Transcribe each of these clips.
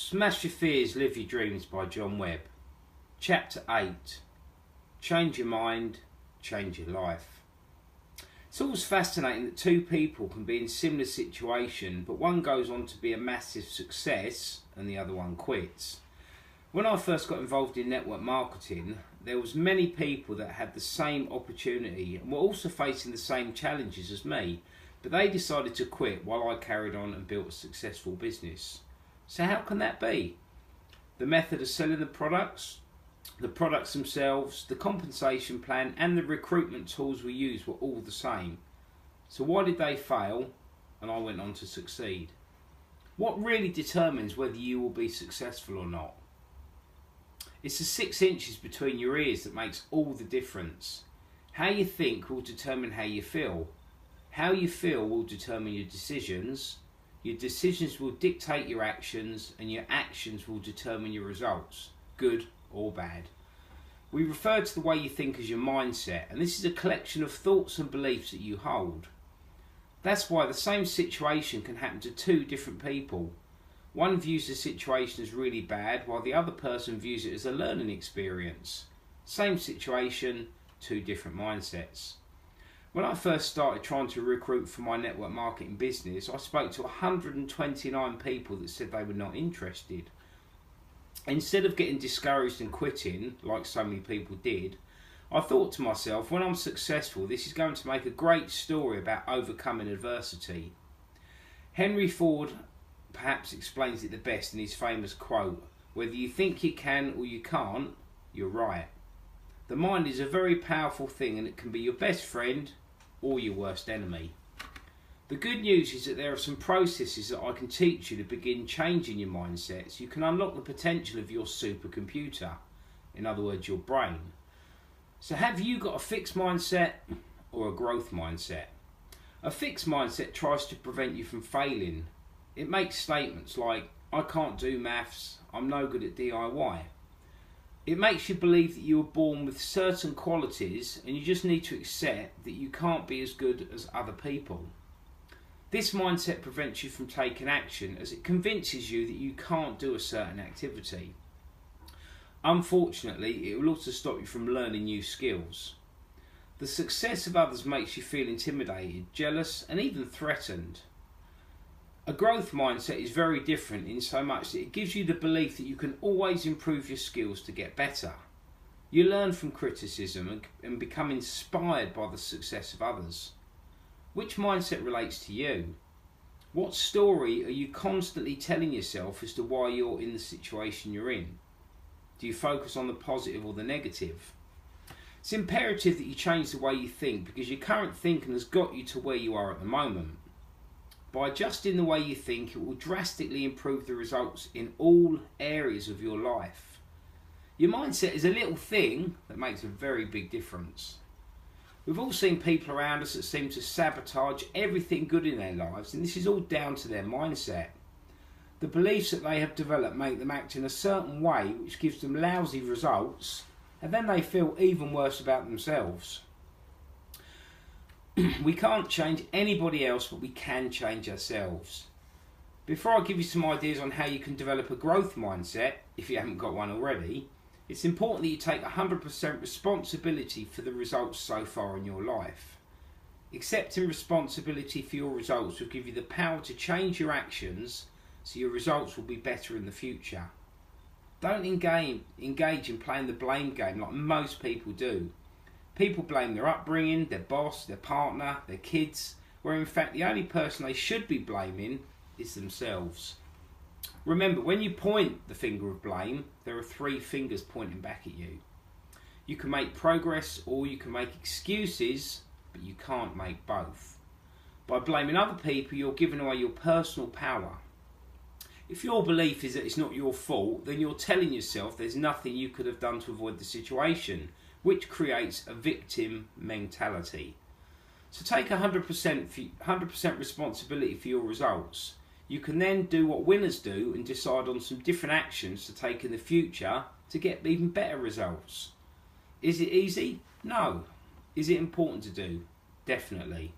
Smash Your Fears, Live Your Dreams by John Webb. Chapter 8. Change your mind, change your life. It's always fascinating that two people can be in similar situation, but one goes on to be a massive success and the other one quits. When I first got involved in network marketing, there was many people that had the same opportunity and were also facing the same challenges as me, but they decided to quit while I carried on and built a successful business. So how can that be? The method of selling the products themselves, the compensation plan and the recruitment tools we used were all the same. So why did they fail and I went on to succeed? What really determines whether you will be successful or not? It's the 6 inches between your ears that makes all the difference. How you think will determine how you feel. How you feel will determine your decisions. Your decisions will dictate your actions, and your actions will determine your results, good or bad. We refer to the way you think as your mindset, and this is a collection of thoughts and beliefs that you hold. That's why the same situation can happen to two different people. One views the situation as really bad, while the other person views it as a learning experience. Same situation, two different mindsets. When I first started trying to recruit for my network marketing business, I spoke to 129 people that said they were not interested. Instead of getting discouraged and quitting, like so many people did, I thought to myself, when I'm successful, this is going to make a great story about overcoming adversity. Henry Ford perhaps explains it the best in his famous quote, "Whether you think you can or you can't, you're right." The mind is a very powerful thing, and it can be your best friend or your worst enemy. The good news is that there are some processes that I can teach you to begin changing your mindset so you can unlock the potential of your supercomputer, in other words your brain. So have you got a fixed mindset or a growth mindset? A fixed mindset tries to prevent you from failing. It makes statements like, "I can't do maths, I'm no good at DIY." It makes you believe that you were born with certain qualities and you just need to accept that you can't be as good as other people. This mindset prevents you from taking action as it convinces you that you can't do a certain activity. Unfortunately, it will also stop you from learning new skills. The success of others makes you feel intimidated, jealous and even threatened. A growth mindset is very different in so much that it gives you the belief that you can always improve your skills to get better. You learn from criticism and become inspired by the success of others. Which mindset relates to you? What story are you constantly telling yourself as to why you're in the situation you're in? Do you focus on the positive or the negative? It's imperative that you change the way you think because your current thinking has got you to where you are at the moment. By adjusting the way you think, it will drastically improve the results in all areas of your life. Your mindset is a little thing that makes a very big difference. We've all seen people around us that seem to sabotage everything good in their lives, and this is all down to their mindset. The beliefs that they have developed make them act in a certain way which gives them lousy results, and then they feel even worse about themselves. We can't change anybody else, but we can change ourselves. Before I give you some ideas on how you can develop a growth mindset, if you haven't got one already, it's important that you take 100% responsibility for the results so far in your life. Accepting responsibility for your results will give you the power to change your actions so your results will be better in the future. Don't engage in playing the blame game like most people do. People blame their upbringing, their boss, their partner, their kids, where in fact the only person they should be blaming is themselves. Remember, when you point the finger of blame, there are 3 fingers pointing back at you. You can make progress or you can make excuses, but you can't make both. By blaming other people, you're giving away your personal power. If your belief is that it's not your fault, then you're telling yourself there's nothing you could have done to avoid the situation, which creates a victim mentality. So take 100% responsibility for your results. You can then do what winners do and decide on some different actions to take in the future to get even better results. Is it easy? No. Is it important to do? Definitely.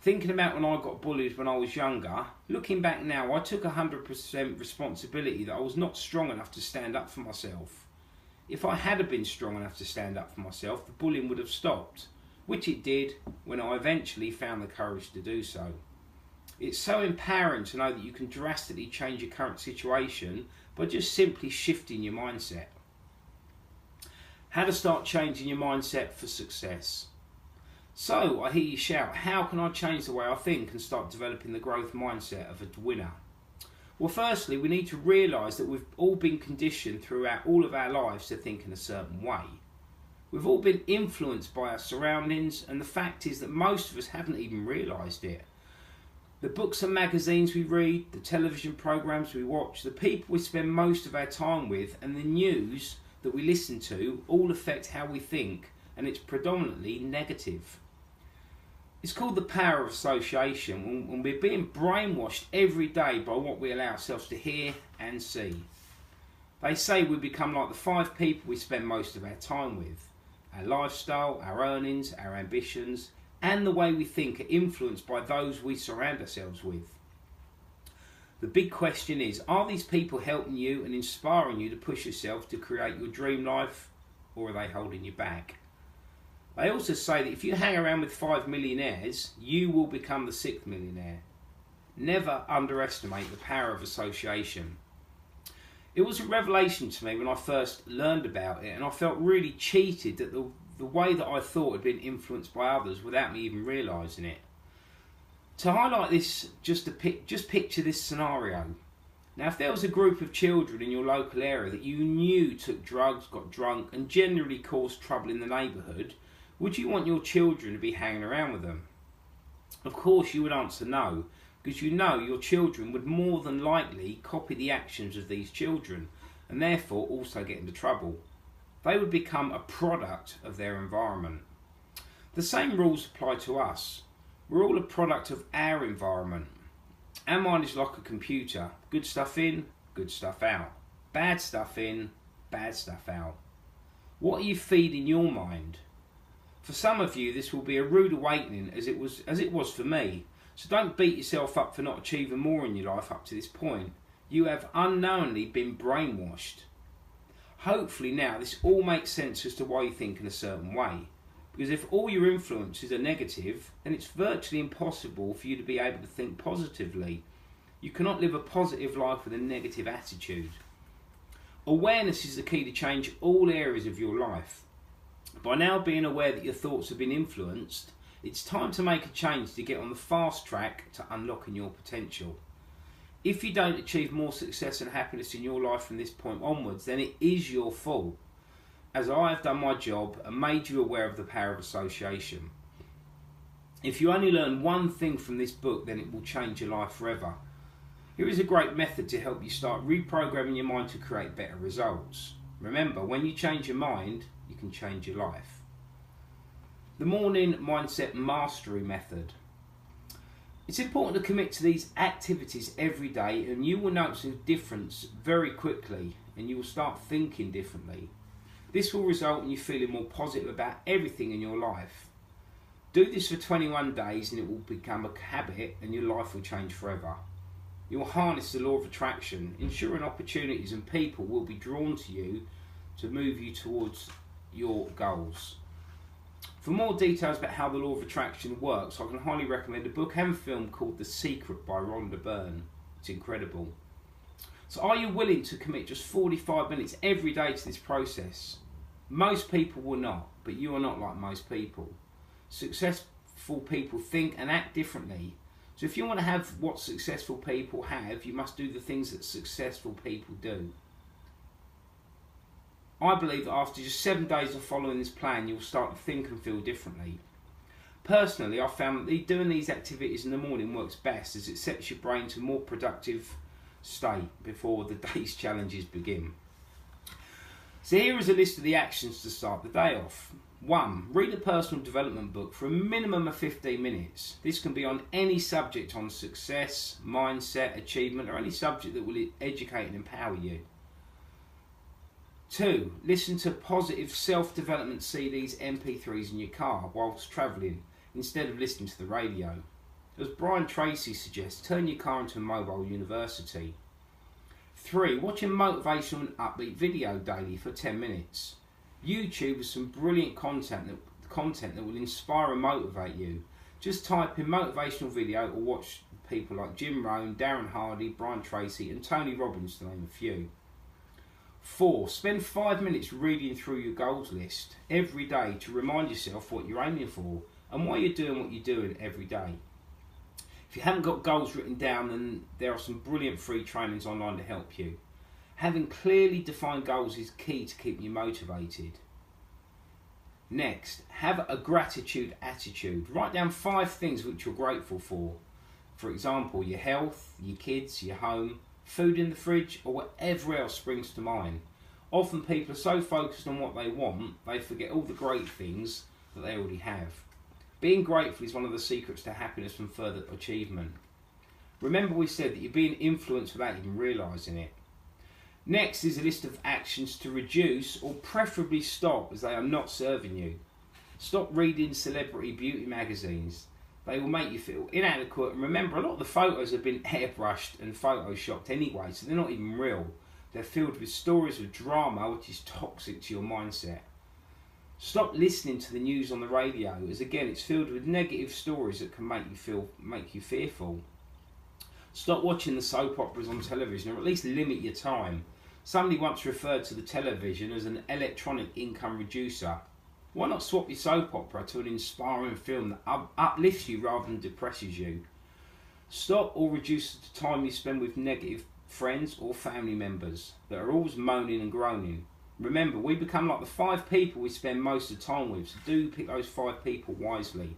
Thinking about when I got bullied when I was younger, looking back now, I took 100% responsibility that I was not strong enough to stand up for myself. If I had been strong enough to stand up for myself, the bullying would have stopped, which it did when I eventually found the courage to do so. It's so empowering to know that you can drastically change your current situation by just simply shifting your mindset. How to start changing your mindset for success. So, I hear you shout, how can I change the way I think and start developing the growth mindset of a winner? Well, firstly, we need to realise that we've all been conditioned throughout all of our lives to think in a certain way. We've all been influenced by our surroundings, and the fact is that most of us haven't even realised it. The books and magazines we read, the television programmes we watch, the people we spend most of our time with, and the news that we listen to all affect how we think, and it's predominantly negative. It's called the power of association, when we're being brainwashed every day by what we allow ourselves to hear and see. They say we become like the 5 people we spend most of our time with. Our lifestyle, our earnings, our ambitions, and the way we think are influenced by those we surround ourselves with. The big question is, are these people helping you and inspiring you to push yourself to create your dream life, or are they holding you back? They also say that if you hang around with 5 millionaires, you will become the 6th millionaire. Never underestimate the power of association. It was a revelation to me when I first learned about it, and I felt really cheated that the way that I thought had been influenced by others without me even realising it. To highlight this, just picture this scenario. Now, if there was a group of children in your local area that you knew took drugs, got drunk and generally caused trouble in the neighbourhood, would you want your children to be hanging around with them? Of course you would answer no, because you know your children would more than likely copy the actions of these children and therefore also get into trouble. They would become a product of their environment. The same rules apply to us. We're all a product of our environment. Our mind is like a computer. Good stuff in, good stuff out. Bad stuff in, bad stuff out. What are you feeding your mind? For some of you, this will be a rude awakening, as it was for me. So don't beat yourself up for not achieving more in your life up to this point. You have unknowingly been brainwashed. Hopefully now this all makes sense as to why you think in a certain way. Because if all your influences are negative, then it's virtually impossible for you to be able to think positively. You cannot live a positive life with a negative attitude. Awareness is the key to change all areas of your life. By now being aware that your thoughts have been influenced, it's time to make a change to get on the fast track to unlocking your potential. If you don't achieve more success and happiness in your life from this point onwards, then it is your fault, as I have done my job and made you aware of the power of association. If you only learn one thing from this book, then it will change your life forever. Here is a great method to help you start reprogramming your mind to create better results. Remember, when you change your mind, you can change your life. The morning mindset mastery method. It's important to commit to these activities every day, and you will notice a difference very quickly, and you will start thinking differently. This will result in you feeling more positive about everything in your life. Do this for 21 days and it will become a habit, and your life will change forever. You will harness the law of attraction, ensuring opportunities and people will be drawn to you to move you towards your goals. For more details about how the law of attraction works, I can highly recommend a book and film called The Secret by Rhonda Byrne. It's incredible. So are you willing to commit just 45 minutes every day to this process? Most people will not, but you are not like most people. Successful people think and act differently. So if you want to have what successful people have, you must do the things that successful people do. I believe that after just 7 days of following this plan, you'll start to think and feel differently. Personally, I've found that doing these activities in the morning works best, as it sets your brain to a more productive state before the day's challenges begin. So here is a list of the actions to start the day off. 1. Read a personal development book for a minimum of 15 minutes. This can be on any subject on success, mindset, achievement, or any subject that will educate and empower you. 2. Listen to positive self-development CDs, MP3s in your car whilst travelling, instead of listening to the radio. As Brian Tracy suggests, turn your car into a mobile university. 3. Watch a motivational and upbeat video daily for 10 minutes. YouTube has some brilliant content that will inspire and motivate you. Just type in motivational video or watch people like Jim Rohn, Darren Hardy, Brian Tracy and Tony Robbins, to name a few. 4. Spend 5 minutes reading through your goals list every day to remind yourself what you're aiming for and why you're doing what you're doing every day. If you haven't got goals written down, then there are some brilliant free trainings online to help you. Having clearly defined goals is key to keeping you motivated. Next, have a gratitude attitude. Write down 5 things which you're grateful for. For example, your health, your kids, your home, food in the fridge, or whatever else springs to mind. Often people are so focused on what they want, they forget all the great things that they already have. Being grateful is one of the secrets to happiness and further achievement. Remember, we said that you're being influenced without even realising it. Next is a list of actions to reduce or preferably stop as they are not serving you. Stop reading celebrity beauty magazines. They will make you feel inadequate, and remember, a lot of the photos have been airbrushed and photoshopped anyway, so they're not even real. They're filled with stories of drama which is toxic to your mindset. Stop listening to the news on the radio, as again it's filled with negative stories that can make you fearful. Stop watching the soap operas on television, or at least limit your time. Somebody once referred to the television as an electronic income reducer. Why not swap your soap opera to an inspiring film that uplifts you rather than depresses you? Stop or reduce the time you spend with negative friends or family members that are always moaning and groaning. Remember, we become like the 5 people we spend most of the time with, so do pick those 5 people wisely.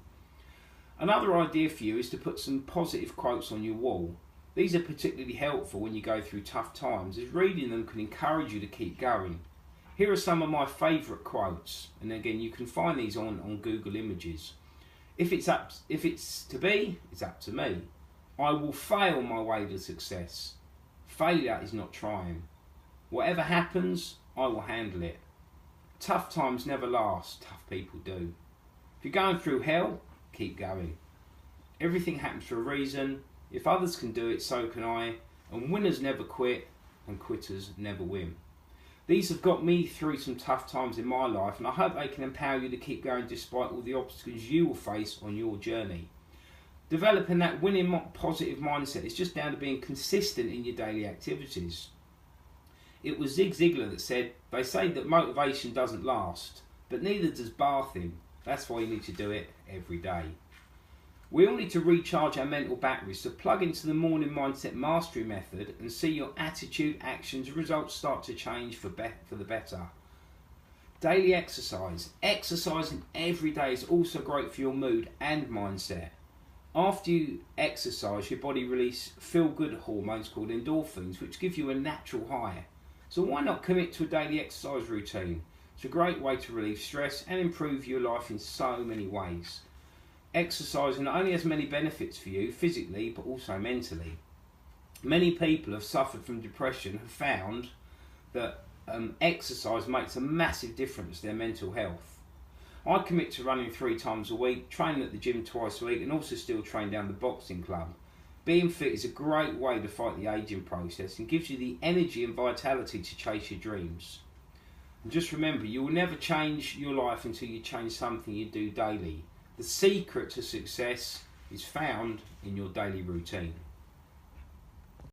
Another idea for you is to put some positive quotes on your wall. These are particularly helpful when you go through tough times, as reading them can encourage you to keep going. Here are some of my favourite quotes, and again you can find these on Google Images. If it's to be, it's up to me. I will fail my way to success. Failure is not trying. Whatever happens, I will handle it. Tough times never last, tough people do. If you're going through hell, keep going. Everything happens for a reason. If others can do it, so can I. And winners never quit, and quitters never win. These have got me through some tough times in my life, and I hope they can empower you to keep going despite all the obstacles you will face on your journey. Developing that winning positive mindset is just down to being consistent in your daily activities. It was Zig Ziglar that said, they say that motivation doesn't last, but neither does bathing. That's why you need to do it every day. We all need to recharge our mental batteries, so plug into the morning mindset mastery method and see your attitude, actions and results start to change for the better. Daily exercise. Exercising every day is also great for your mood and mindset. After you exercise, your body releases feel-good hormones called endorphins, which give you a natural high. So why not commit to a daily exercise routine? It's a great way to relieve stress and improve your life in so many ways. Exercising not only has many benefits for you physically, but also mentally. Many people have suffered from depression have found that exercise makes a massive difference to their mental health. I commit to running 3 times a week, training at the gym twice a week, and also still train down the boxing club. Being fit is a great way to fight the ageing process and gives you the energy and vitality to chase your dreams. And just remember, you will never change your life until you change something you do daily. The secret to success is found in your daily routine.